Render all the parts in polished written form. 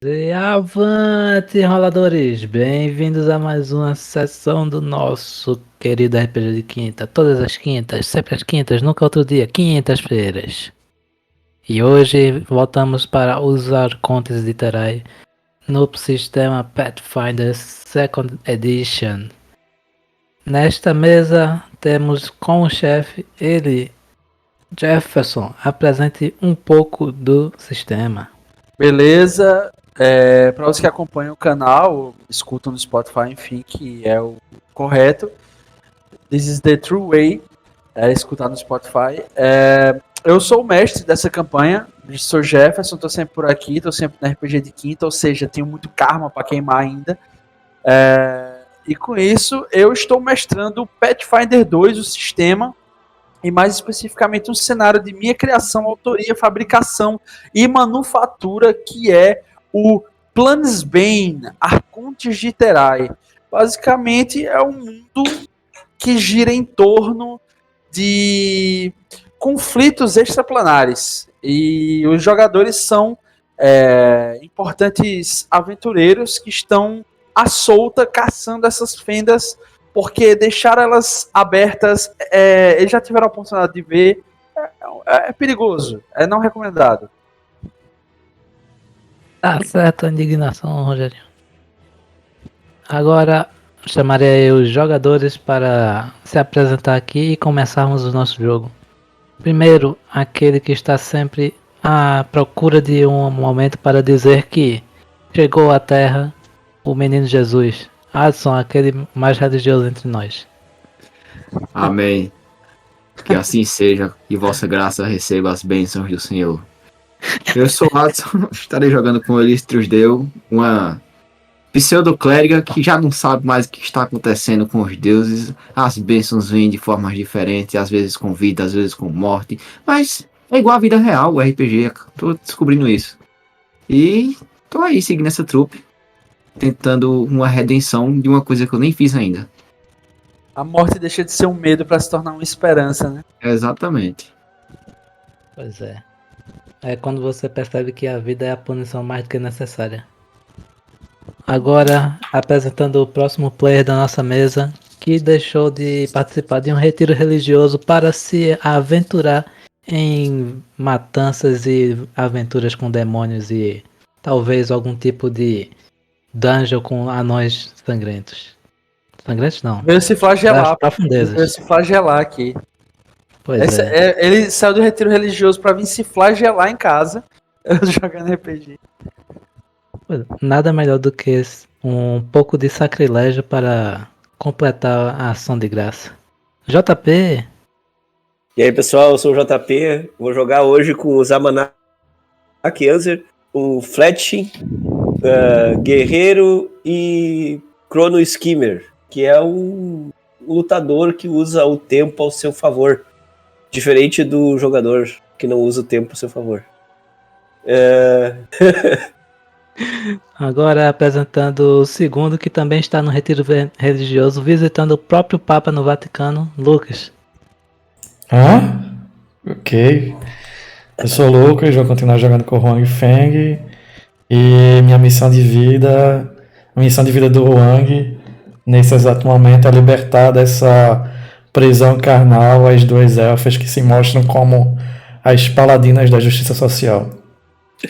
E avante, roladores! Bem-vindos a mais uma sessão do nosso querido RPG de quinta. Todas as quintas, sempre as quintas, nunca outro dia, quintas-feiras. E hoje voltamos para os Arcontes de Terai no sistema Pathfinder Second Edition. Nesta mesa temos como chefe ele, Jefferson. Apresente um pouco do sistema. Beleza. Para os que acompanham o canal, escutam no Spotify, enfim, que é o correto. This is the true way. Escutar no Spotify. Eu sou o mestre dessa campanha. Sou Jefferson, tô sempre por aqui, tô sempre na RPG de quinta, ou seja, tenho muito karma para queimar ainda. E com isso, eu estou mestrando o Pathfinder 2, o sistema, e mais especificamente um cenário de minha criação, autoria, fabricação e manufatura, que é o Planesbane, Arcontes de Terai. Basicamente é um mundo que gira em torno de conflitos extraplanares. E os jogadores são importantes aventureiros que estão à solta caçando essas fendas, porque deixar elas abertas, eles já tiveram a oportunidade de ver, é perigoso, é não recomendado. Tá certo a indignação, Rogério. Agora chamarei os jogadores para se apresentar aqui e começarmos o nosso jogo. Primeiro, aquele que está sempre à procura de um momento para dizer que chegou à Terra o menino Jesus. Adson, aquele mais religioso entre nós. Amém. Que assim seja e vossa graça receba as bênçãos do Senhor. Eu sou Adson, estarei jogando com Elistros Deu, uma pseudo-clériga que já não sabe mais o que está acontecendo com os deuses. As bênçãos vêm de formas diferentes, às vezes com vida, às vezes com morte, mas é igual à vida real, o RPG, tô descobrindo isso. E tô aí seguindo essa trupe, tentando uma redenção de uma coisa que eu nem fiz ainda. A morte deixa de ser um medo para se tornar uma esperança, né? Exatamente. Pois é. É quando você percebe que a vida é a punição mais do que necessária. Agora, apresentando o próximo player da nossa mesa, que deixou de participar de um retiro religioso para se aventurar em matanças e aventuras com demônios e talvez algum tipo de dungeon com anões sangrentos. Sangrentos não. Veio se Das flagelar. profundezas. Veio se flagelar aqui. Pois é. Ele saiu do retiro religioso para vir se flagelar em casa, jogando RPG. Nada melhor do que um pouco de sacrilégio para completar a ação de graça. JP, E aí, pessoal, eu sou o JP. Vou jogar hoje com o Zamanak Anzer, o Fletching, Guerreiro e Chrono Skimmer, que é um lutador que usa o tempo ao seu favor, diferente do jogador que não usa o tempo ao seu favor. agora apresentando o segundo que também está no retiro religioso, visitando o próprio Papa no Vaticano, Lucas. Ok. Eu sou o Lucas, vou continuar jogando com o Huang Feng. E minha missão de vida, a missão de vida do Huang, nesse exato momento, é libertar dessa prisão carnal as duas elfas que se mostram como as paladinas da justiça social.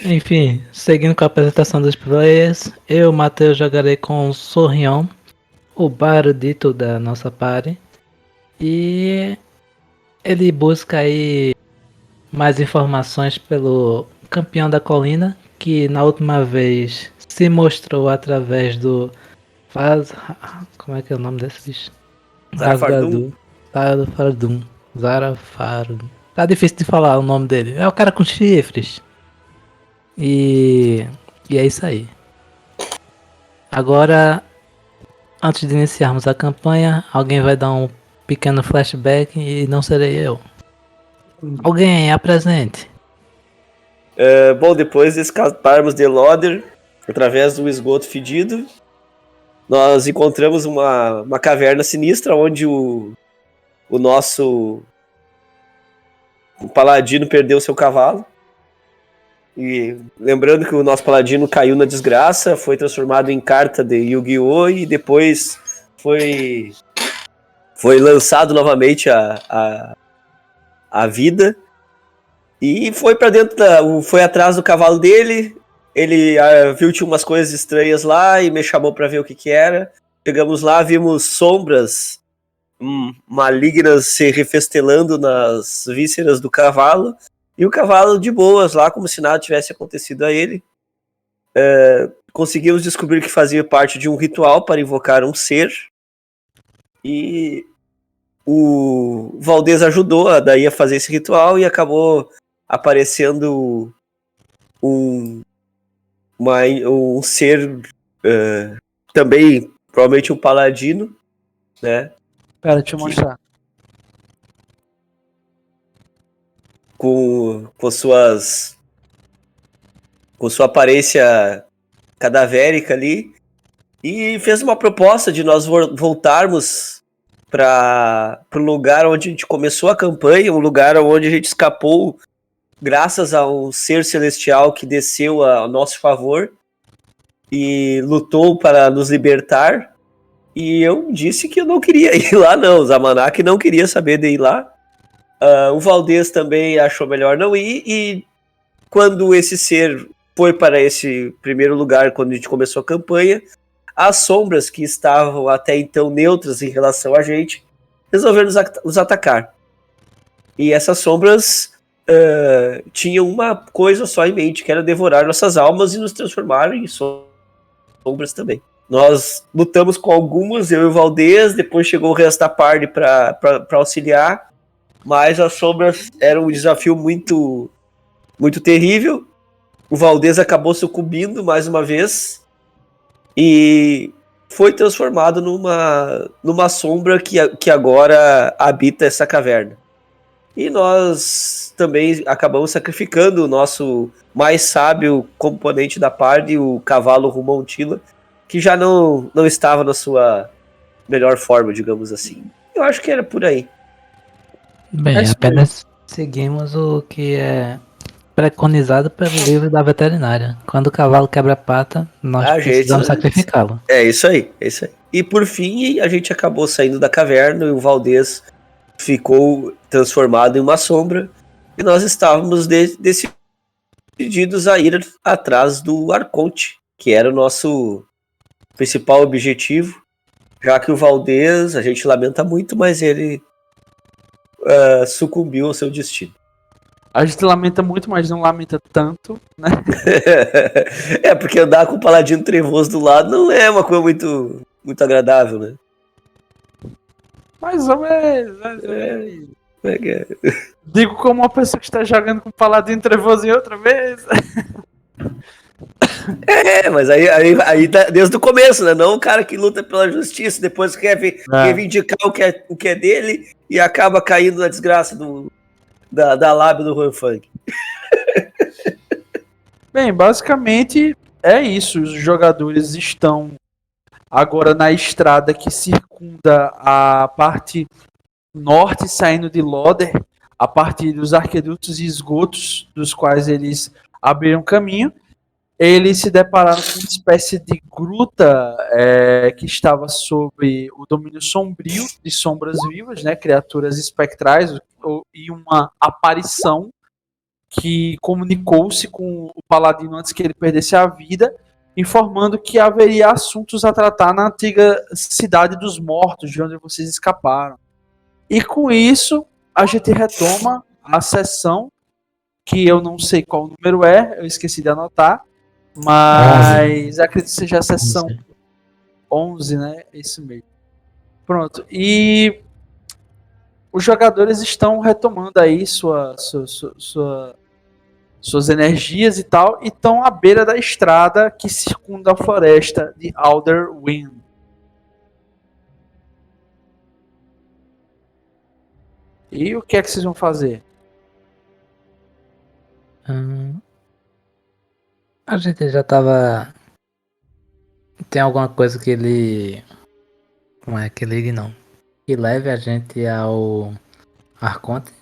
Enfim, seguindo com a apresentação dos players, eu, Matheus, jogarei com o Sorrião, o barudito da nossa party. E ele busca aí mais informações pelo campeão da colina, que na última vez se mostrou através do como é que é o nome desse bicho? Zarafardum. Zarafardum. Tá difícil de falar o nome dele. É o cara com chifres. E é isso aí. Agora, antes de iniciarmos a campanha, alguém vai dar um pequeno flashback e não serei eu. Alguém apresente. Bom, depois de escaparmos de Loder, através do esgoto fedido, nós encontramos uma caverna sinistra onde o nosso paladino perdeu seu cavalo. E lembrando que o nosso paladino caiu na desgraça, foi transformado em carta de Yu-Gi-Oh! E depois foi lançado novamente a vida. E foi pra dentro foi atrás do cavalo dele. Ele viu que tinha umas coisas estranhas lá e me chamou pra ver o que era. Chegamos lá, vimos sombras malignas se refestelando nas vísceras do cavalo. E o cavalo de boas lá, como se nada tivesse acontecido a ele. Conseguimos descobrir que fazia parte de um ritual para invocar um ser. E o Valdez ajudou daí a fazer esse ritual e acabou aparecendo um ser também, provavelmente um paladino, né? Pera, deixa eu mostrar. Com sua aparência cadavérica ali, e fez uma proposta de nós voltarmos para o lugar onde a gente começou a campanha, um lugar onde a gente escapou graças a um ser celestial que desceu a nosso favor e lutou para nos libertar. E eu disse que eu não queria ir lá, não. O Zamanak não queria saber de ir lá. O Valdez também achou melhor não ir. E quando esse ser foi para esse primeiro lugar, quando a gente começou a campanha, as sombras que estavam até então neutras em relação a gente resolveram nos atacar. E essas sombras tinham uma coisa só em mente, que era devorar nossas almas e nos transformar em sombras também. Nós lutamos com algumas, eu e o Valdez, depois chegou o resto da party para auxiliar, mas as sombras eram um desafio muito, muito terrível. O Valdez acabou sucumbindo mais uma vez e foi transformado numa sombra que agora habita essa caverna. E nós também acabamos sacrificando o nosso mais sábio componente da party, o cavalo Rumontila, que já não estava na sua melhor forma, digamos assim. Eu acho que era por aí. Bem, apenas seguimos o que é preconizado pelo livro da veterinária. Quando o cavalo quebra a pata, nós precisamos sacrificá-lo. É isso aí, é isso aí. E por fim, a gente acabou saindo da caverna e o Valdez ficou transformado em uma sombra. E nós estávamos decididos a ir atrás do Arconte, que era o nosso principal objetivo, já que o Valdez, a gente lamenta muito, mas ele sucumbiu ao seu destino. A gente lamenta muito, mas não lamenta tanto, né? Porque andar com o Paladino Trevoso do lado não é uma coisa muito, muito agradável, né? Mais ou menos. Digo como uma pessoa que está jogando com o Paladino Trevoso em outra mesa. Mas aí tá desde o começo, né? Não o cara que luta pela justiça, depois quer reivindicar o que é dele e acaba caindo na desgraça da lábia do Juan Funk. Bem, basicamente é isso. Os jogadores estão agora na estrada que circunda a parte norte, saindo de Loder, a partir dos arquedutos e esgotos dos quais eles abriram caminho. Eles se depararam com uma espécie de gruta que estava sob o domínio sombrio de sombras vivas, né, criaturas espectrais, e uma aparição que comunicou-se com o Paladino antes que ele perdesse a vida, informando que haveria assuntos a tratar na antiga cidade dos mortos, de onde vocês escaparam. E com isso, a gente retoma a sessão, que eu não sei qual número eu esqueci de anotar, mas acredito que seja a sessão 11, né? Isso mesmo. Pronto. E os jogadores estão retomando aí suas energias e tal, e estão à beira da estrada que circunda a floresta de Alderwind. E o que é que vocês vão fazer? A gente já tava... Tem alguma coisa que ele... Não é que ligue não. Que leve a gente ao Arconte?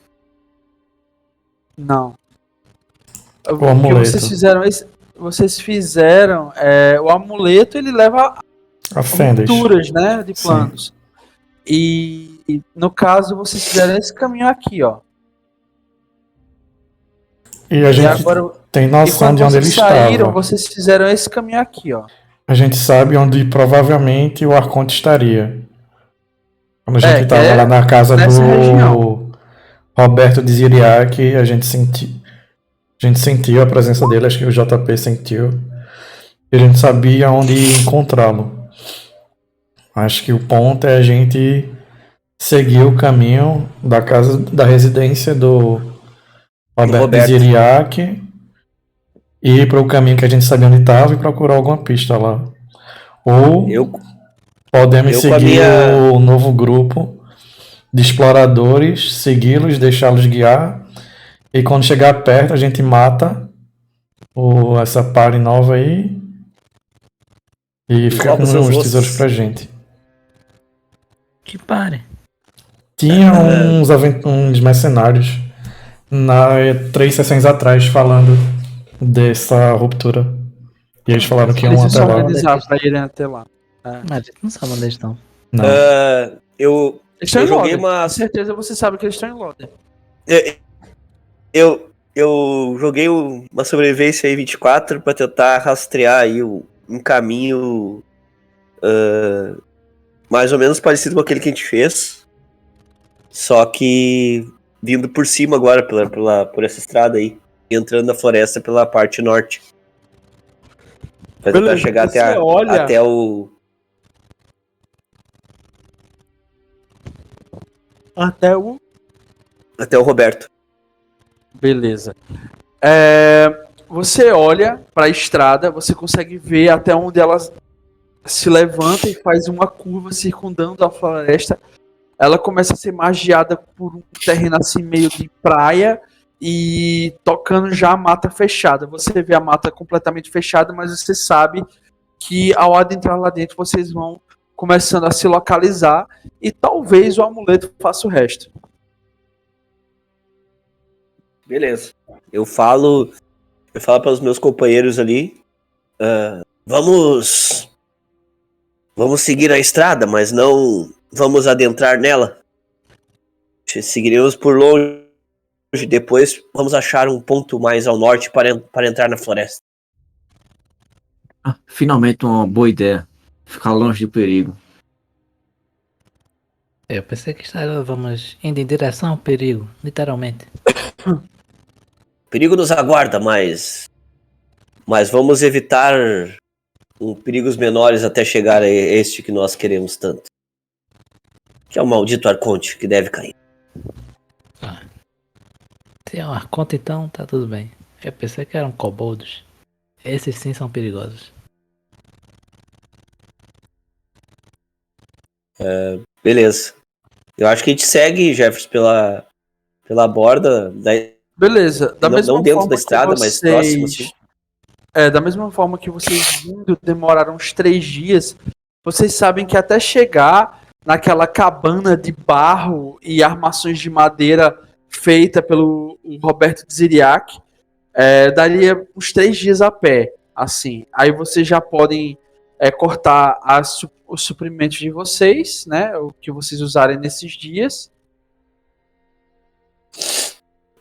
Não. O amuleto. Vocês fizeram o amuleto, ele leva A Fendes. rupturas, né, de Sim. planos. E no caso vocês fizeram esse caminho aqui, ó. E a E gente agora, tem e noção quando de onde ele vocês saíram, estava. vocês fizeram esse caminho aqui, ó. A gente sabe onde provavelmente o Arconte estaria. Quando a gente que estava lá na casa nessa do região. Roberto de Ziriac, a gente sentiu a presença dele, acho que o JP sentiu. E a gente sabia onde encontrá-lo. Acho que o ponto é a gente seguir o caminho da casa, da residência do Roberto de Roberto. Ziriac e ir para o caminho que a gente sabia onde estava e procurar alguma pista lá. Ou Eu, podemos eu com a seguir minha- o novo grupo de exploradores, segui-los, deixá-los guiar. E quando chegar perto, a gente mata essa party nova aí. E fica rouba com seus uns ossos. tesouros pra gente. Que pare. Tinha uns mercenários 3 sessões atrás falando dessa ruptura. E eles falaram que iam Eles até se lá. organizar pra irem até lá. Mas a gente não sabe onde eles estão. Não. eu, Eles estão Eu em joguei Loden. uma- Com certeza você sabe que eles estão em Loden. eu joguei uma sobrevivência aí 24 pra tentar rastrear aí um caminho mais ou menos parecido com aquele que a gente fez. Só que vindo por cima agora, por essa estrada aí. E entrando na floresta pela parte norte. Pra tentar Beleza, chegar você olha- até o. Até o Roberto. Beleza. Você olha para a estrada, você consegue ver até onde ela se levanta e faz uma curva circundando a floresta. Ela começa a ser magiada por um terreno assim meio de praia e tocando já a mata fechada. Você vê a mata completamente fechada, mas você sabe que ao adentrar lá dentro vocês vão começando a se localizar e talvez o amuleto faça o resto. Beleza. Eu falo para os meus companheiros ali. Vamos seguir a estrada, mas não vamos adentrar nela. Seguiremos por longe. Depois vamos achar um ponto mais ao norte para entrar na floresta. Finalmente uma boa ideia. Ficar longe do perigo. Eu pensei que estávamos indo em direção ao perigo, literalmente. O perigo nos aguarda, mas vamos evitar perigos menores até chegar a este que nós queremos tanto. Que é o maldito Arconte que deve cair. Se é uma conta então, tá tudo bem. Eu pensei que eram kobolds. Esses sim são perigosos. Beleza. Eu acho que a gente segue, Jefferson, pela borda. Beleza. Da mesma Não dentro forma da estrada, que mas próximo, assim. Da mesma forma que vocês vindo demoraram uns 3 dias, vocês sabem que até chegar naquela cabana de barro e armações de madeira feita pelo Roberto de Ziriac, daria uns 3 dias a pé, assim. Aí vocês já podem cortar os suprimentos de vocês, né? O que vocês usarem nesses dias.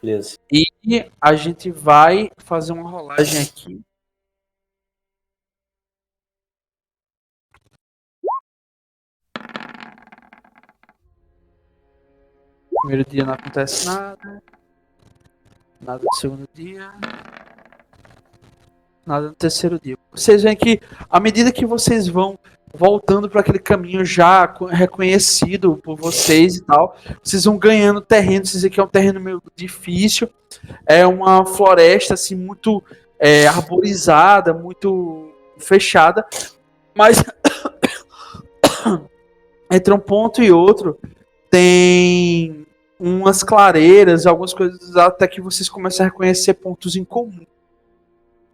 Beleza. E a gente vai fazer uma rolagem aqui. Primeiro dia não acontece nada. Nada no segundo dia. Nada no terceiro dia. Vocês veem que, à medida que vocês vão voltando para aquele caminho já reconhecido por vocês e tal, vocês vão ganhando terreno. Vocês veem que é um terreno meio difícil. É uma floresta assim muito arborizada, muito fechada. Mas entre um ponto e outro tem umas clareiras, algumas coisas até que vocês começam a reconhecer pontos em comum.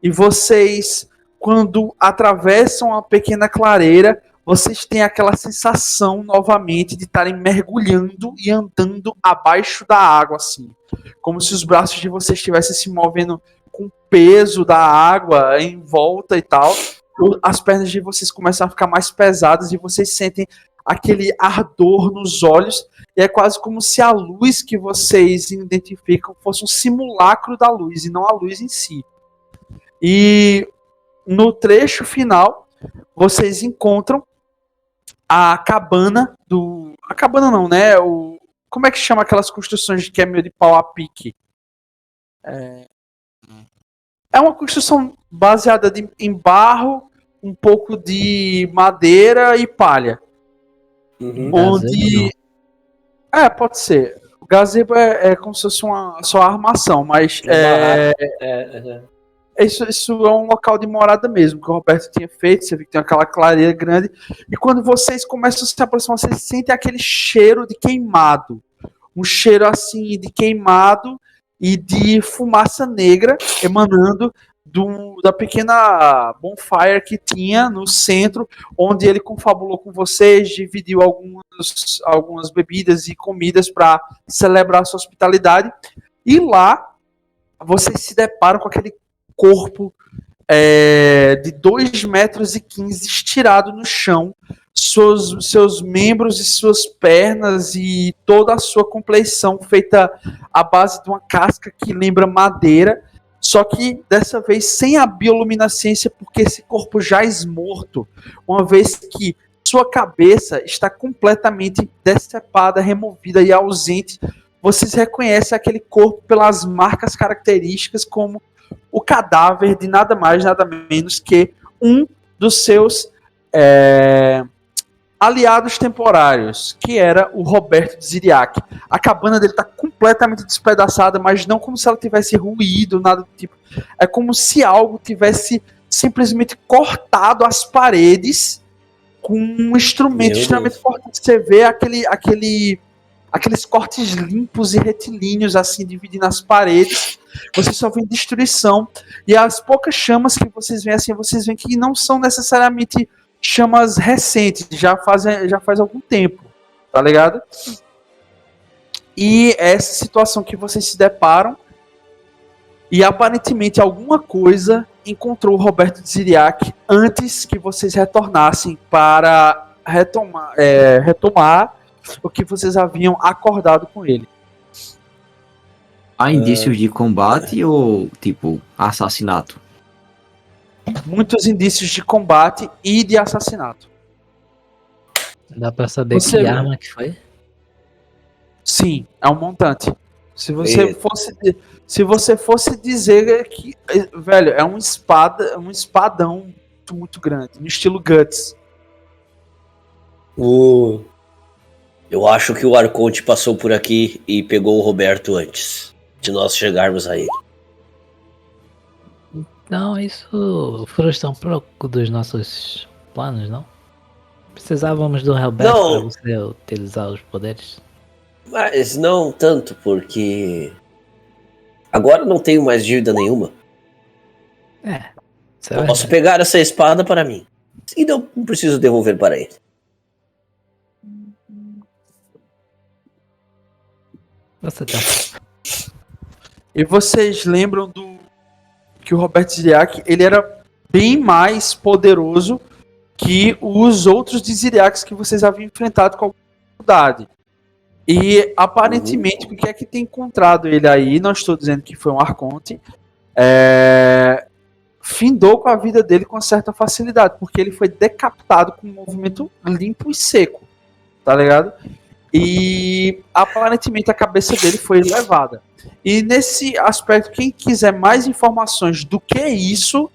E vocês, quando atravessam a pequena clareira, vocês têm aquela sensação novamente de estarem mergulhando e andando abaixo da água, assim. Como se os braços de vocês estivessem se movendo com o peso da água em volta e tal, as pernas de vocês começam a ficar mais pesadas e vocês sentem aquele ardor nos olhos, e é quase como se a luz que vocês identificam fosse um simulacro da luz e não a luz em si. E no trecho final, vocês encontram a cabana do... A cabana não, né? Como é que chama aquelas construções que é meio de pau a pique? É uma construção baseada em barro, um pouco de madeira e palha. Onde... pode ser. O gazebo é como se fosse uma só armação, mas isso é um local de morada mesmo, que o Roberto tinha feito. Você vê que tem aquela clareira grande. E quando vocês começam a se aproximar, vocês sentem aquele cheiro de queimado. Um cheiro assim de queimado e de fumaça negra emanando da pequena bonfire que tinha no centro, onde ele confabulou com vocês, dividiu algumas bebidas e comidas para celebrar a sua hospitalidade. E lá vocês se deparam com aquele corpo de 2,15 metros estirado no chão, seus membros e suas pernas e toda a sua compleição feita à base de uma casca que lembra madeira, só que dessa vez sem a bioluminescência, porque esse corpo jaz morto, uma vez que sua cabeça está completamente decepada, removida e ausente. Vocês reconhecem aquele corpo pelas marcas características como o cadáver de nada mais, nada menos que um dos seus aliados temporários, que era o Roberto de Ziriac. A cabana dele está completamente despedaçada, mas não como se ela tivesse ruído, nada do tipo. É como se algo tivesse simplesmente cortado as paredes com um instrumento extremamente forte. Você vê aqueles cortes limpos e retilíneos assim, dividindo as paredes. Você só vê destruição. E as poucas chamas que vocês veem assim, vocês veem que não são necessariamente chamas recentes, já faz algum tempo, tá ligado? E essa situação que vocês se deparam, e aparentemente alguma coisa encontrou o Roberto de Ziriac antes que vocês retornassem para retomar o que vocês haviam acordado com ele. Há indícios de combate ou, tipo, assassinato? Muitos indícios de combate e de assassinato. Dá pra saber que arma que foi? Sim, é um montante. Se você fosse dizer que, velho, é um espadão muito, muito grande, no estilo Guts. Eu acho que o Arconte passou por aqui e pegou o Roberto antes de nós chegarmos a ele. Não, isso frustra um pouco dos nossos planos, não? Precisávamos do Roberto para você utilizar os poderes. Mas não tanto, porque agora não tenho mais dívida nenhuma. Eu posso pegar essa espada para mim e não preciso devolver para ele. Você tá. E vocês lembram que o Roberto Ziriac, ele era bem mais poderoso que os outros de Ziriacs que vocês haviam enfrentado com alguma dificuldade. E aparentemente, o que é que tem encontrado ele aí, não estou dizendo que foi um Arconte, findou com a vida dele com certa facilidade, porque ele foi decapitado com um movimento limpo e seco, tá ligado? E aparentemente a cabeça dele foi levada. E nesse aspecto, quem quiser mais informações do que isso,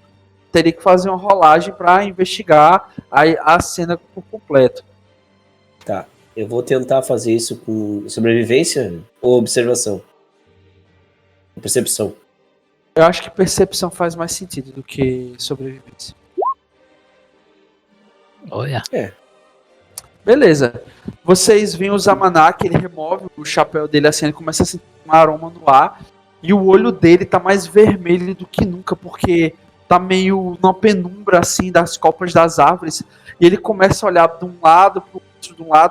teria que fazer uma rolagem para investigar a cena por completo. Tá, eu vou tentar fazer isso com sobrevivência ou observação? Percepção. Eu acho que percepção faz mais sentido do que sobrevivência. Olha. Beleza. Vocês veem o Zamanak, ele remove o chapéu dele assim, ele começa a sentir um aroma no ar, e o olho dele tá mais vermelho do que nunca, porque tá meio numa penumbra assim das copas das árvores, e ele começa a olhar de um lado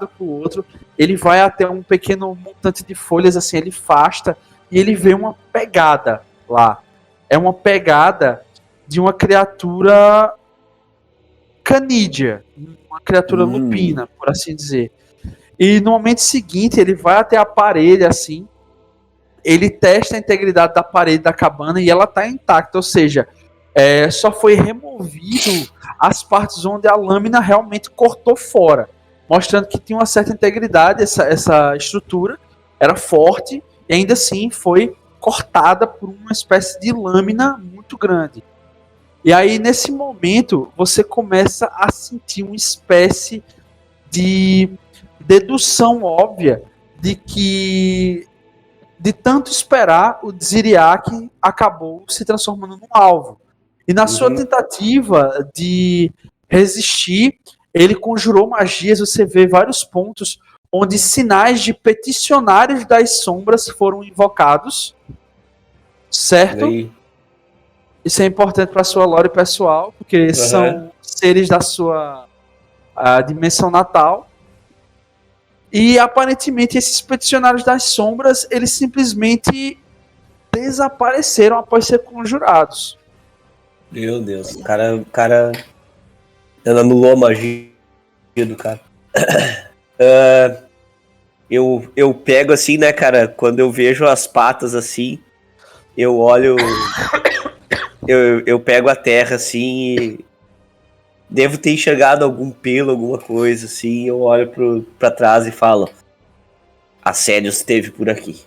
pro outro, ele vai até um pequeno montante de folhas assim, ele afasta, e ele vê uma pegada lá. é uma pegada de uma criatura canídea, uma criatura lupina, por assim dizer. E no momento seguinte, ele vai até a parede, assim, ele testa a integridade da parede da cabana e ela está intacta, ou seja, só foi removido as partes onde a lâmina realmente cortou fora, mostrando que tinha uma certa integridade, essa estrutura era forte e ainda assim foi cortada por uma espécie de lâmina muito grande. E aí, nesse momento, você começa a sentir uma espécie de dedução óbvia de que, de tanto esperar, o Dziriak acabou se transformando num alvo. E na sua tentativa de resistir, ele conjurou magias. Você vê vários pontos onde sinais de peticionários das sombras foram invocados, certo? Aí. Isso é importante para a sua lore pessoal, porque são seres da sua dimensão natal. E aparentemente esses peticionários das sombras, eles simplesmente desapareceram após ser conjurados. Meu Deus, o cara ela anulou a magia do cara. Eu pego assim, né, cara, quando eu vejo as patas assim, eu olho, eu pego a terra assim e devo ter enxergado algum pelo, alguma coisa assim, eu olho pra trás e falo, Assédio esteve por aqui.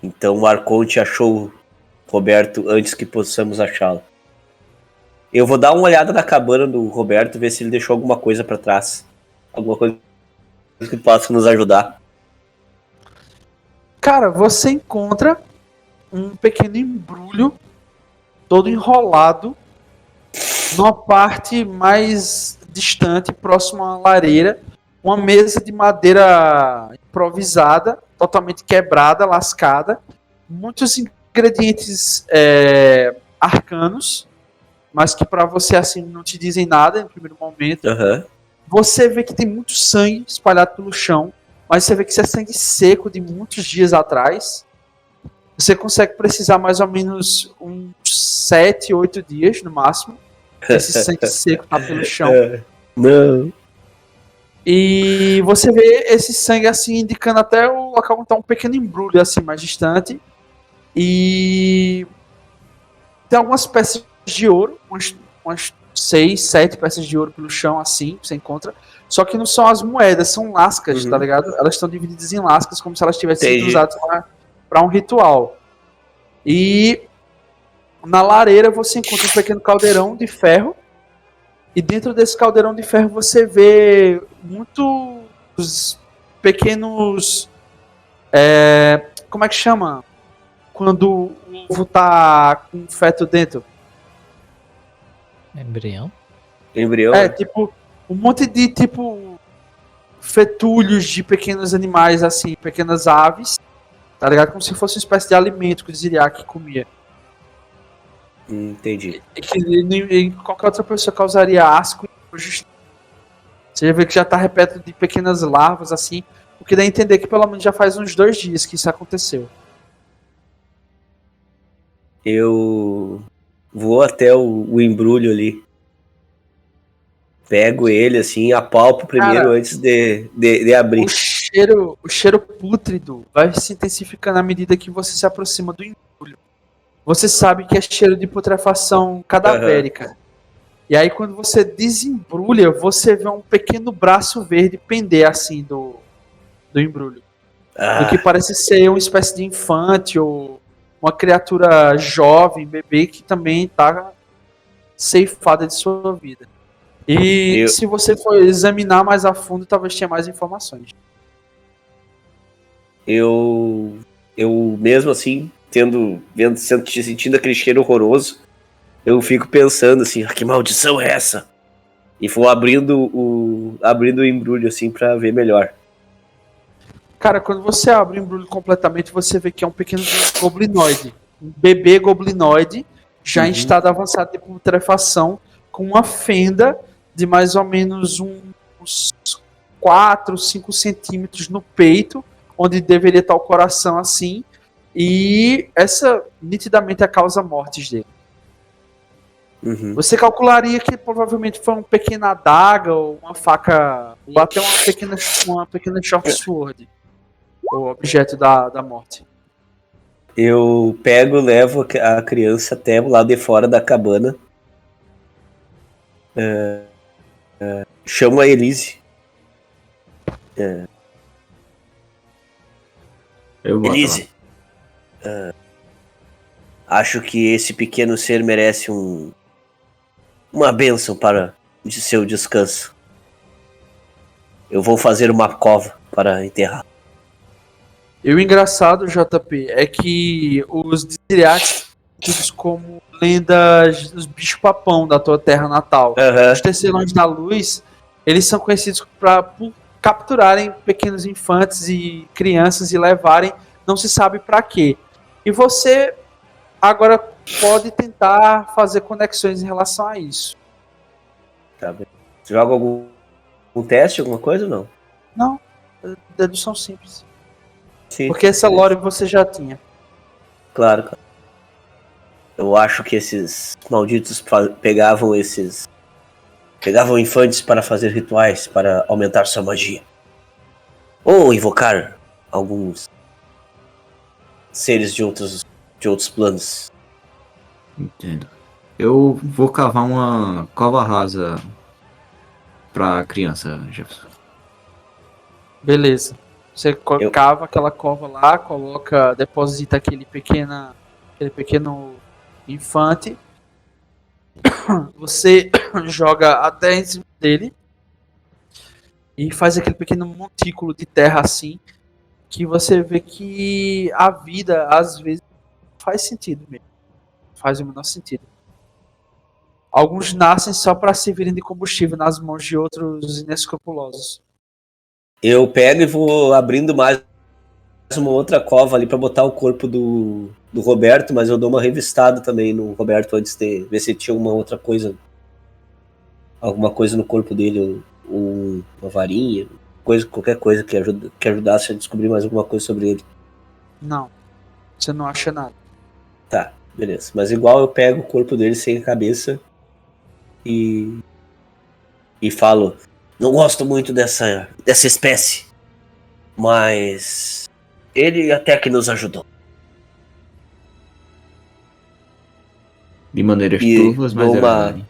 Então o Arconte achou Roberto antes que possamos achá-lo. Eu vou dar uma olhada na cabana do Roberto, ver se ele deixou alguma coisa pra trás. Alguma coisa que possa nos ajudar. Cara, você encontra um pequeno embrulho todo enrolado numa parte mais distante, próximo à lareira, uma mesa de madeira improvisada, totalmente quebrada, lascada, muitos ingredientes arcanos, mas que para você assim não te dizem nada no primeiro momento. Você vê que tem muito sangue espalhado pelo chão, mas você vê que isso é sangue seco de muitos dias atrás. Você consegue precisar mais ou menos uns 7, 8 dias no máximo. Esse sangue seco tá pelo chão. Não. E você vê esse sangue assim indicando até o local onde tá um pequeno embrulho assim mais distante. E tem algumas peças de ouro, umas 6, 7 peças de ouro pelo chão assim, você encontra. Só que não são as moedas, são lascas, tá ligado? Elas estão divididas em lascas como se elas tivessem sido usadas para um ritual. E na lareira você encontra um pequeno caldeirão de ferro. E dentro desse caldeirão de ferro você vê muitos pequenos... como é que chama? Quando o ovo tá com um feto dentro. Embrião? Embrião? Tipo, um monte de, tipo, fetulhos de pequenos animais, assim, pequenas aves, tá ligado? Como se fosse uma espécie de alimento que o Dziriak comia. Entendi. E que em qualquer outra pessoa causaria asco e nojo. Você vê que já tá repleto de pequenas larvas, assim, o que dá a entender que pelo menos já faz uns 2 dias que isso aconteceu. Eu vou até o embrulho ali. Pego ele assim, apalpo primeiro. Cara, antes de abrir. O cheiro pútrido vai se intensificando à medida que você se aproxima do embrulho. Você sabe que é cheiro de putrefação cadavérica. E aí quando você desembrulha, você vê um pequeno braço verde pender assim do embrulho. Do que parece ser uma espécie de infante ou uma criatura jovem, bebê, que também está ceifada de sua vida. E se você for examinar mais a fundo, talvez tenha mais informações. Eu mesmo assim, sentindo aquele cheiro horroroso, eu fico pensando assim, que maldição é essa? E vou abrindo o embrulho assim pra ver melhor. Cara, quando você abre o embrulho completamente, você vê que é um pequeno goblinoide. Um bebê goblinoide, já em estado avançado de putrefação, com uma fenda de mais ou menos uns 4, 5 centímetros no peito, onde deveria estar o coração assim, E essa nitidamente é a causa mortes dele. Uhum. Você calcularia que provavelmente foi uma pequena adaga ou uma faca, ou até uma pequena short sword, o objeto da morte. Eu pego, levo a criança até o lado de fora da cabana. Chamo a Elise. Eu boto lá. Elise, acho que esse pequeno ser merece uma bênção para de seu descanso. Eu vou fazer uma cova para enterrar. E o engraçado, JP, é que os Diziriates tidos como lendas dos bichos-papão da tua terra natal. Aham. Os Tecelões da Luz, eles são conhecidos por capturarem pequenos infantes e crianças e levarem, não se sabe para quê. E você agora pode tentar fazer conexões em relação a isso. Tá bem. Você joga algum teste, alguma coisa ou não? Não, dedução simples. Sim. Porque essa lore você já tinha. Claro. Eu acho que esses malditos pegavam infantes para fazer rituais, para aumentar sua magia. Ou invocar alguns seres de outros planos. Entendo. Eu vou cavar uma cova rasa pra criança, Jefferson. Beleza. Você cava aquela cova lá, deposita aquele pequeno infante. Você joga até em cima dele e faz aquele pequeno montículo de terra assim, que você vê que a vida às vezes faz sentido mesmo. Faz o menor sentido. Alguns nascem só para servirem de combustível nas mãos de outros inescrupulosos. Eu pego e vou abrindo mais uma outra cova ali para botar o corpo do Roberto, mas eu dou uma revistada também no Roberto antes de ver se tinha alguma coisa no corpo dele, uma varinha, qualquer coisa que ajudasse a descobrir mais alguma coisa sobre ele. Não, você não acha nada. Tá, beleza. Mas igual eu pego o corpo dele sem cabeça e falo, não gosto muito dessa espécie, mas ele até que nos ajudou. De maneiras E turvas, mas dou é uma- verdade.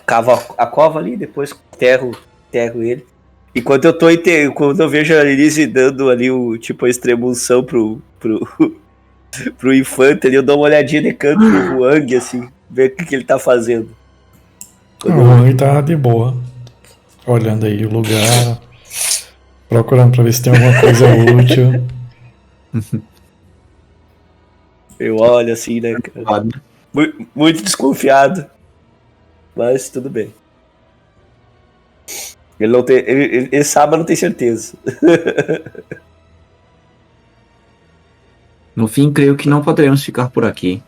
Cavo a cova ali, depois enterro ele. E quando quando eu vejo a Elise dando ali a extrema-unção pro infante ali, eu dou uma olhadinha de canto pro Wang, assim, ver o que ele tá fazendo. O Wang tá de boa. Olhando aí o lugar. Procurando pra ver se tem alguma coisa útil. Eu olho assim, né, cara? Muito desconfiado. Mas tudo bem. Ele sabe, mas não tem certeza. No fim, creio que não poderemos ficar por aqui.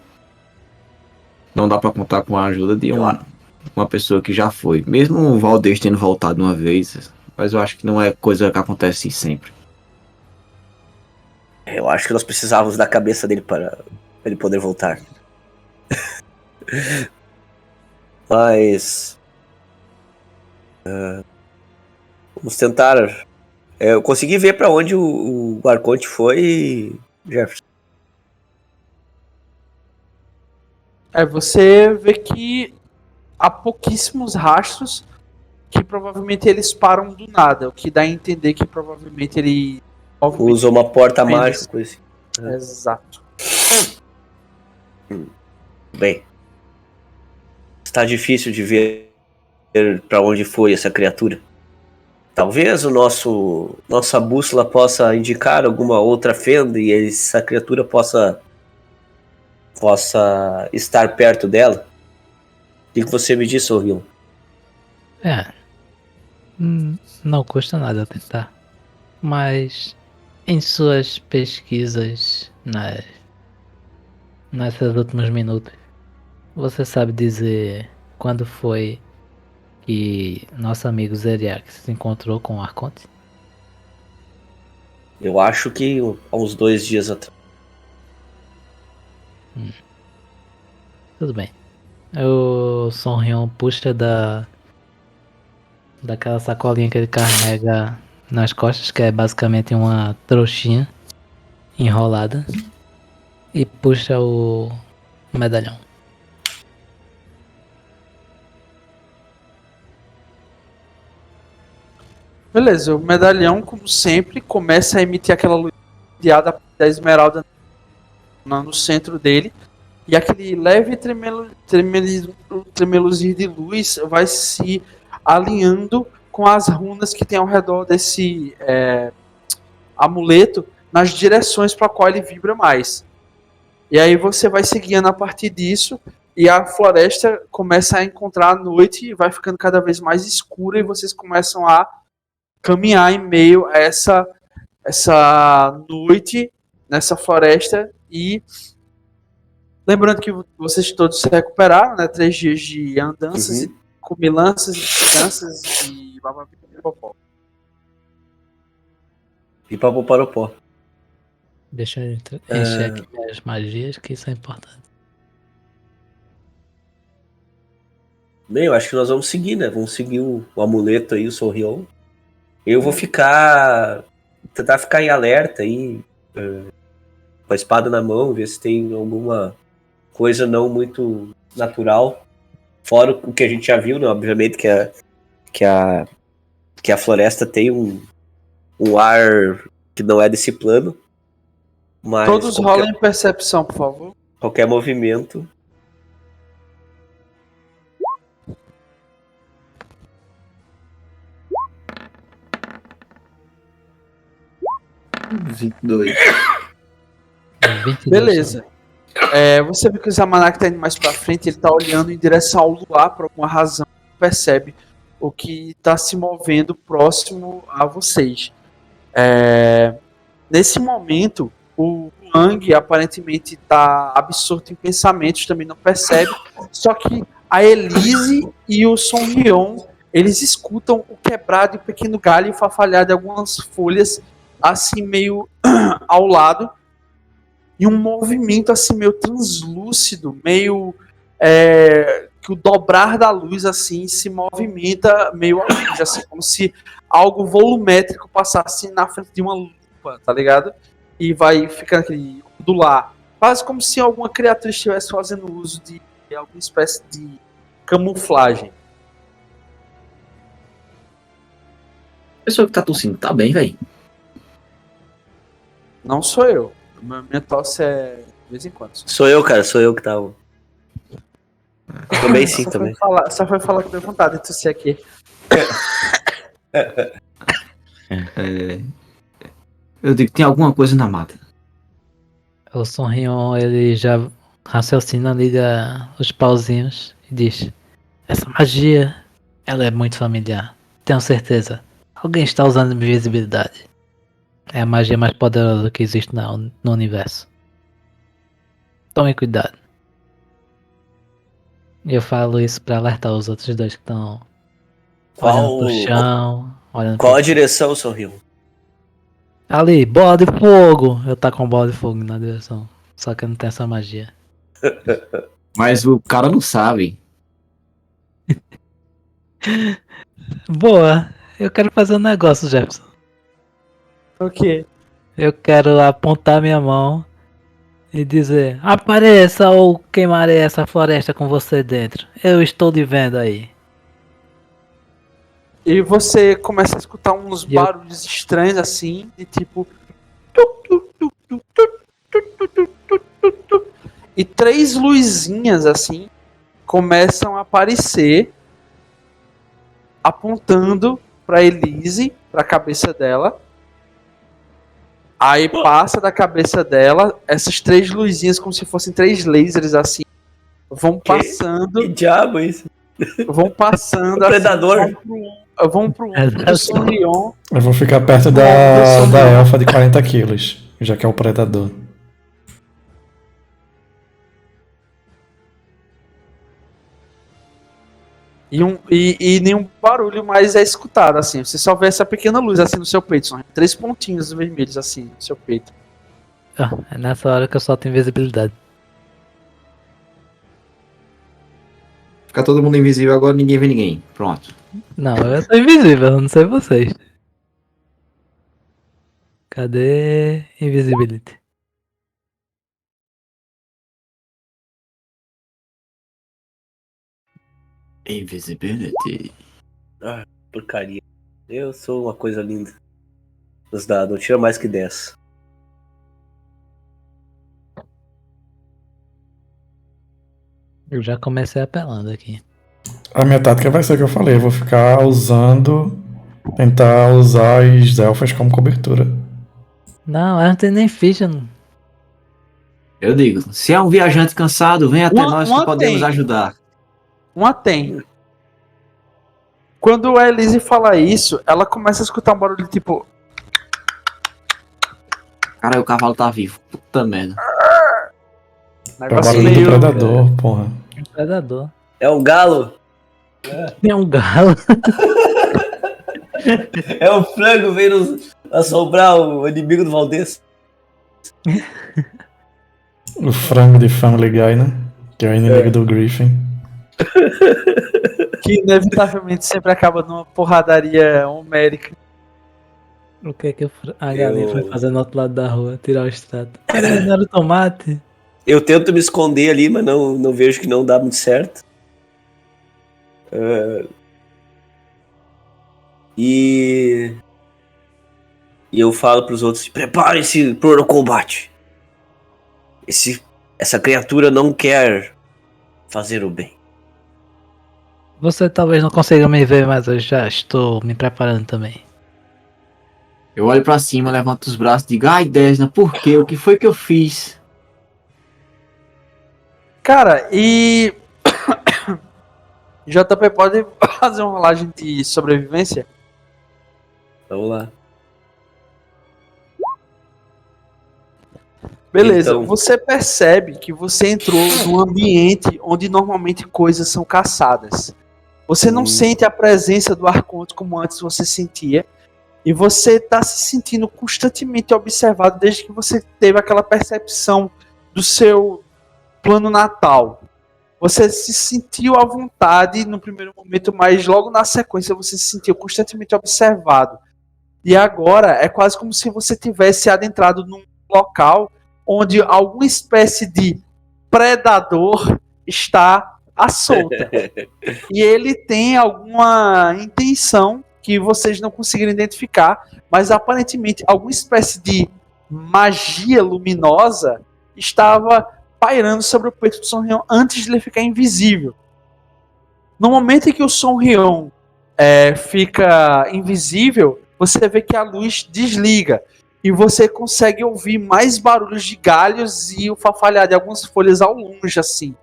Não dá pra contar com a ajuda de uma pessoa que já foi. Mesmo o Valdez tendo voltado uma vez, mas eu acho que não é coisa que acontece sempre. Eu acho que nós precisávamos da cabeça dele para ele poder voltar. Mas vamos tentar. Eu consegui ver para onde o Arconte foi, Jefferson. Você vê que há pouquíssimos rastros que provavelmente eles param do nada, o que dá a entender que provavelmente ele Usou uma porta Menos. mágica, coisa assim. Exato. Bem, está difícil de ver para onde foi essa criatura. Talvez nossa bússola possa indicar alguma outra fenda e essa criatura possa estar perto dela. O que você me disse, Orion? Não custa nada tentar. Mas em suas pesquisas nesses últimos minutos, você sabe dizer quando foi que nosso amigo Zeriax se encontrou com o Arconte? Eu acho que há uns 2 dias atrás. Tudo bem. O Sonrion puxa daquela sacolinha que ele carrega nas costas, que é basicamente uma trouxinha enrolada, e puxa o medalhão. Beleza, o medalhão, como sempre, começa a emitir aquela luz da esmeralda no centro dele. E aquele leve tremeluzinho de luz vai se alinhando com as runas que tem ao redor desse amuleto nas direções para qual ele vibra mais. E aí você vai seguindo a partir disso e a floresta começa a encontrar a noite e vai ficando cada vez mais escura e vocês começam a caminhar em meio a essa noite nessa floresta. E lembrando que vocês todos se recuperaram, né? 3 dias de andanças, e comilanças, e danças e bababipopó. Pipapoparopó. Deixa eu encher aqui minhas magias, que isso é importante. Bem, eu acho que nós vamos seguir, né? Vamos seguir o amuleto aí, o Sorrion. Eu vou tentar ficar em alerta aí, com a espada na mão, ver se tem alguma coisa não muito natural. Fora o que a gente já viu, né? Obviamente que a floresta tem um ar que não é desse plano. Mas Todos rolem percepção, por favor. qualquer movimento. dois. 22. Beleza. Você vê que o Zamanak tá indo mais pra frente, ele tá olhando em direção ao luar por alguma razão, percebe o que tá se movendo próximo a vocês. Nesse momento, o Wang aparentemente tá absorto em pensamentos, também não percebe, só que a Elise e o Sonrion, eles escutam o quebrado e o pequeno galho farfalhar de algumas folhas assim meio ao lado, e um movimento assim meio translúcido, meio que o dobrar da luz assim se movimenta meio à luz, assim, como se algo volumétrico passasse na frente de uma lupa, tá ligado? E vai ficando aquele ondular, quase como se alguma criatura estivesse fazendo uso de alguma espécie de camuflagem. A pessoa que tá tossindo, tá bem, velho. Não sou eu. Minha tosse é de vez em quando. Sou eu, cara, sou eu que tava. Também sim, também. Só foi falar que deu vontade de tossir aqui. Eu digo que tem alguma coisa na mata. O Sonrion, ele já raciocina, liga os pauzinhos e diz: essa magia, ela é muito familiar. Tenho certeza. Alguém está usando invisibilidade. É a magia mais poderosa que existe no universo. Tome cuidado. E eu falo isso pra alertar os outros dois que estão olhando pro chão, olhando Qual a pro... direção, Sorrion? Ali, bola de fogo! Eu tá com bola de fogo na direção. Só que eu não tenho essa magia. Mas o cara não sabe. Boa! Eu quero fazer um negócio, Jefferson. O quê? Eu quero apontar minha mão e dizer: apareça ou queimarei essa floresta com você dentro. Eu estou lhe vendo aí. E você começa a escutar uns E eu- barulhos estranhos assim, de tipo. E 3 luzinhas assim começam a aparecer, apontando pra Elise, pra cabeça dela. Aí passa da cabeça dela, essas 3 luzinhas, como se fossem 3 lasers assim, vão Que passando, diabo é isso? vão passando O predador. vão pro ombro do Sonrion. Eu vou ficar perto da elfa de 40 quilos, já que é o predador. E nenhum barulho mais é escutado, assim. Você só vê essa pequena luz assim no seu peito. São 3 pontinhos vermelhos assim no seu peito. Ah, é nessa hora que eu solto invisibilidade. Fica todo mundo invisível agora, ninguém vê ninguém. Pronto. Não, eu tô invisível, eu não sei vocês. Cadê Invisibility? Invisibility. Ah, porcaria. Eu sou uma coisa linda. Os dados, não tira mais que 10. Eu já comecei apelando aqui. A minha tática vai ser o que eu falei, eu vou ficar usando. Tentar usar as elfas como cobertura. Não, ela não tem nem ficha. Eu digo, se é um viajante cansado, vem até nós que podemos tem. ajudar. Uma tem. Quando a Elise fala isso, ela começa a escutar um barulho tipo. Cara, o cavalo tá vivo. Puta merda. É o Negócio barulho do meio. predador, porra. Predador. É um galo? Tem um galo. É o frango veio assombrar o inimigo do Valdez? O frango de Family Guy, né? Que é o inimigo do Griffin. Que inevitavelmente sempre acaba numa porradaria homérica. O que é que a galinha Eu- foi fazer no outro lado da rua? Tirar o extrato. Peraí, não era o tomate? Eu tento me esconder ali, mas não vejo que não dá muito certo. E eu falo pros outros: preparem-se pro combate. Essa criatura não quer fazer o bem. Você talvez não consiga me ver, mas eu já estou me preparando também. Eu olho pra cima, levanto os braços e digo, ai, Desna, por quê? O que foi que eu fiz? Cara, e. JP pode fazer uma rolagem de sobrevivência? Vamos lá. Beleza, Então- você percebe que você entrou num ambiente onde normalmente coisas são caçadas. Você não sente a presença do Arconte como antes você sentia. E você está se sentindo constantemente observado desde que você teve aquela percepção do seu plano natal. Você se sentiu à vontade no primeiro momento, mas logo na sequência você se sentiu constantemente observado. E agora é quase como se você tivesse adentrado num local onde alguma espécie de predador está à solta. E ele tem alguma intenção que vocês não conseguiram identificar, mas aparentemente alguma espécie de magia luminosa estava pairando sobre o peito do Sonrion antes de ele ficar invisível. No momento em que o Sonrion fica invisível, você vê que a luz desliga e você consegue ouvir mais barulhos de galhos e o farfalhar de algumas folhas ao longe, assim.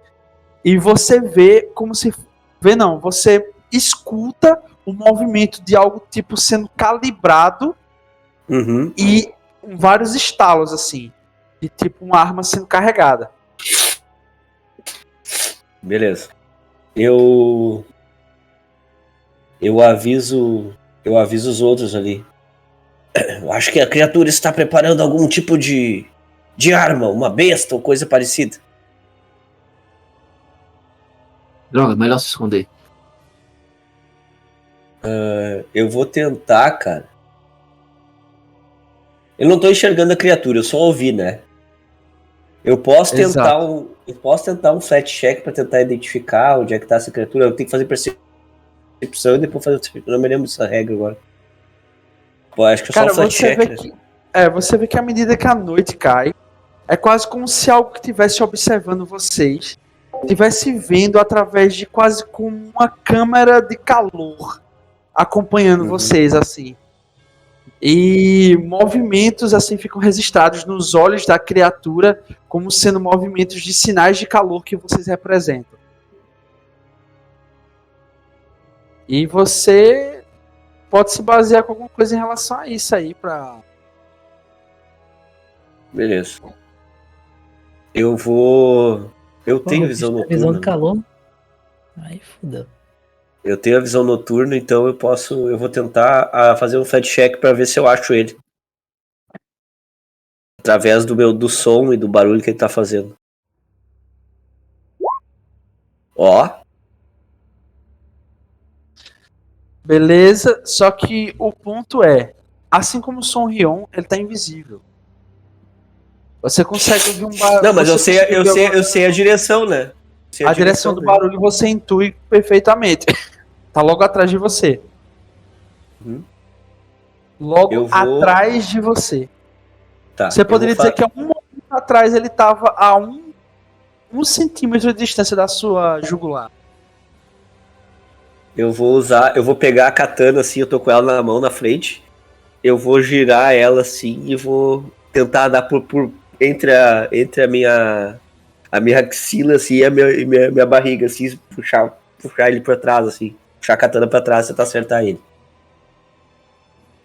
E você vê como se... Vê não, você escuta o movimento de algo tipo sendo calibrado Uhum. e vários estalos, assim. De tipo uma arma sendo carregada. Beleza. Eu aviso os outros ali. Eu acho que a criatura está preparando algum tipo de arma, uma besta ou coisa parecida. Droga, melhor se esconder. Eu vou tentar, cara. Eu não tô enxergando a criatura, eu só ouvi, né? Eu posso tentar um flat check pra tentar identificar onde é que tá essa criatura. Eu tenho que fazer percepção e depois fazer. Eu não me lembro dessa regra agora. Pô, acho que é só Cara, um flat check. você vê que à medida que a noite cai, é quase como se algo que estivesse observando vocês estivesse vendo através de quase como uma câmera de calor acompanhando vocês, assim. E movimentos assim ficam registrados nos olhos da criatura como sendo movimentos de sinais de calor que vocês representam. E você pode se basear com alguma coisa em relação a isso aí pra... Beleza. Eu vou. Eu tenho visão Visão de noturna. calor. Aí fudeu. Eu tenho a visão noturna, então eu vou tentar fazer um flat check pra ver se eu acho ele. Através do som e do barulho que ele tá fazendo. Ó, Beleza, só que o ponto é, assim como o Son Rion, ele tá invisível. Você consegue ouvir um barulho. não, mas eu sei a direção, né? Sei A direção do dele. barulho você intui perfeitamente. Tá logo atrás de você. Uhum. Logo Eu vou- atrás de você. Tá, Você eu poderia vou dizer que há um momento atrás ele tava a um centímetro de distância da sua jugular. Eu vou pegar a katana assim, eu tô com ela na mão na frente. Eu vou girar ela assim e vou tentar dar por entre a minha axila assim e minha barriga assim, puxar ele pra trás assim, puxar a katana pra trás e tentar acertar ele.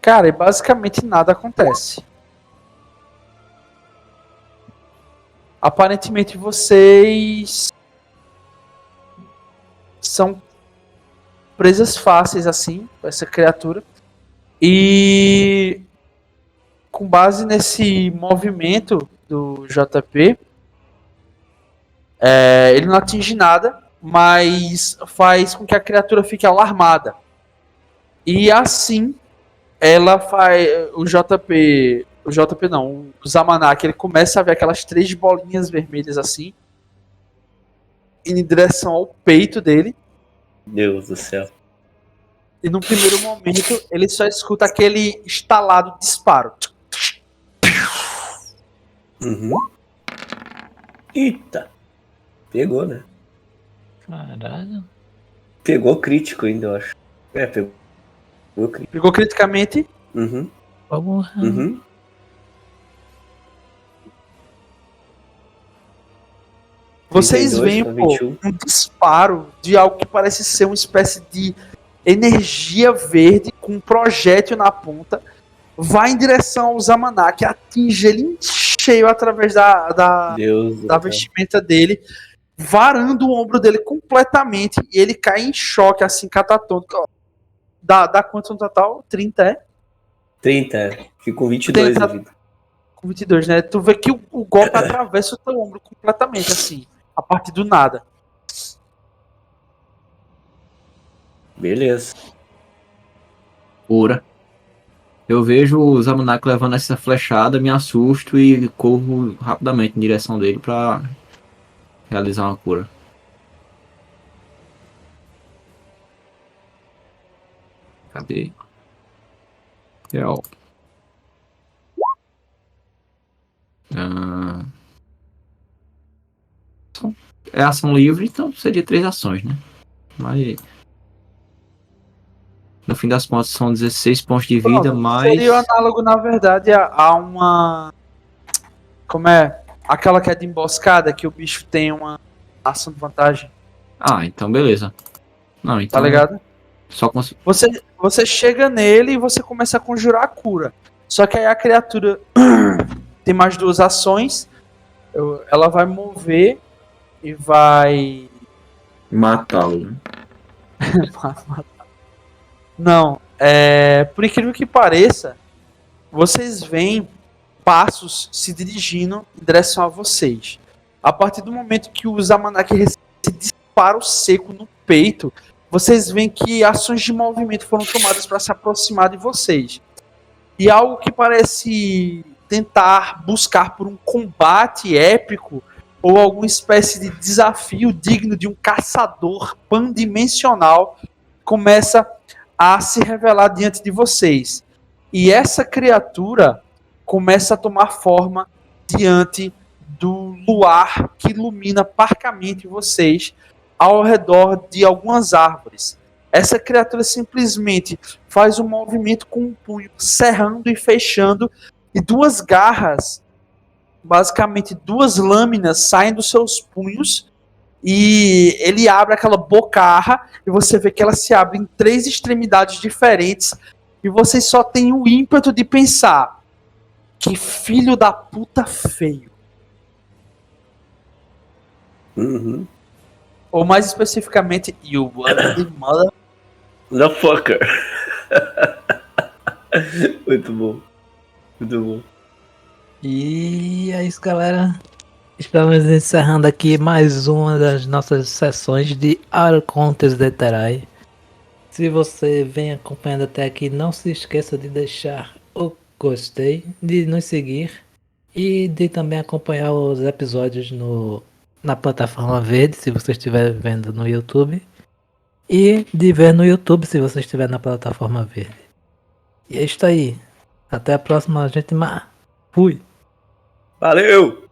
Cara, e basicamente nada acontece. Aparentemente vocês são presas fáceis assim, com essa criatura. E com base nesse movimento do JP, ele não atinge nada, mas faz com que a criatura fique alarmada. E assim, ela faz. O JP não, o Zamanak, ele começa a ver aquelas 3 bolinhas vermelhas assim, em direção ao peito dele. Deus do céu. E no primeiro momento, ele só escuta aquele estalado de disparo. Uhum. Eita. Pegou, né? Caralho. Pegou crítico ainda, eu acho. Pegou crítico. Pegou criticamente. Uhum. Porra. Uhum. Vocês 32 veem pra pô, 21. um disparo de algo que parece ser uma espécie de energia verde com um projétil na ponta. Vai em direção ao Zamanak, atinge ele em cheio através da Deus do céu. vestimenta dele, varando o ombro dele completamente. E ele cai em choque, assim, catatônico. Ó. Dá quanto no total? 30, é? 30. Fico com 22 de 30. vida. Com 22, né? Tu vê que o golpe atravessa o teu ombro completamente, assim, a partir do nada. Beleza. Cura. Eu vejo o Zamanak levando essa flechada, me assusto e corro rapidamente em direção dele pra realizar uma cura. Cadê? Real. É ação livre, então seria 3 ações, né? Mas no fim das contas são 16 pontos de vida, Pronto, mais. seria o análogo, na verdade, a uma... Como é? Aquela que é de emboscada, que o bicho tem uma ação de vantagem, Ah, então beleza. Não, tá então. ligado? Só Você chega nele e você começa a conjurar a cura. Só que aí a criatura tem mais 2 ações. Ela vai mover e vai... matá-lo. Né? Não, por incrível que pareça, vocês veem passos se dirigindo em direção a vocês. A partir do momento que o Zamanak recebe esse disparo seco no peito, vocês veem que ações de movimento foram tomadas para se aproximar de vocês. E algo que parece tentar buscar por um combate épico ou alguma espécie de desafio digno de um caçador pandimensional começa a se revelar diante de vocês. E essa criatura começa a tomar forma diante do luar que ilumina parcamente vocês ao redor de algumas árvores. Essa criatura simplesmente faz um movimento com um punho cerrando e fechando, e 2 garras, basicamente 2 lâminas, saem dos seus punhos, e ele abre aquela bocarra e você vê que ela se abre em 3 extremidades diferentes, e vocês só tem o ímpeto de pensar: que filho da puta feio. Uhum. Ou mais especificamente, you bloody mother No fucker. Muito bom. Muito bom. E é isso, galera. Estamos encerrando aqui mais uma das nossas sessões de Arcontes de Terai. Se você vem acompanhando até aqui, não se esqueça de deixar o gostei, de nos seguir e de também acompanhar os episódios na plataforma verde, se você estiver vendo no YouTube, e de ver no YouTube se você estiver na plataforma verde. E é isso aí. Até a próxima, gente. Fui! Valeu!